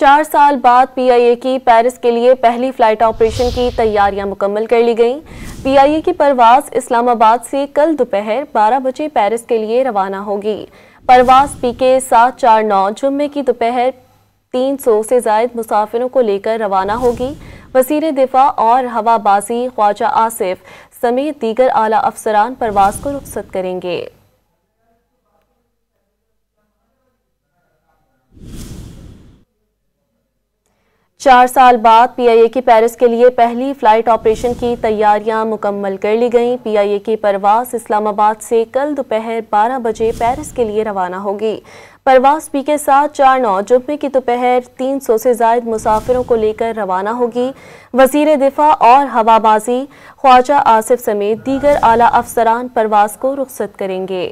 4 साल बाद पीआईए की पेरिस के लिए पहली फ्लाइट ऑपरेशन की तैयारियां मुकम्मल कर ली गईं। पीआईए की परवाज इस्लामाबाद से कल दोपहर 12 बजे पेरिस के लिए रवाना होगी। परवाज पीके 749 जुम्मे की दोपहर 300 से जायद मुसाफिरों को लेकर रवाना होगी। वज़ीर दिफा और हवाबाजी ख्वाजा आसिफ समेत दीगर आला अफसरान परवाज को रुखसत करेंगे। चार साल बाद पीआईए की पेरिस के लिए पहली फ्लाइट ऑपरेशन की तैयारियां मुकम्मल कर ली गईं। पीआईए की परवाज इस्लामाबाद से कल दोपहर 12 बजे पेरिस के लिए रवाना होगी। परवाज पीके 749 जुम्मे की दोपहर 300 से जायद मुसाफिरों को लेकर रवाना होगी। वज़ीर दिफा और हवाबाजी ख्वाजा आसिफ समेत दीगर आला अफसरान परवाज को रुखसत करेंगे।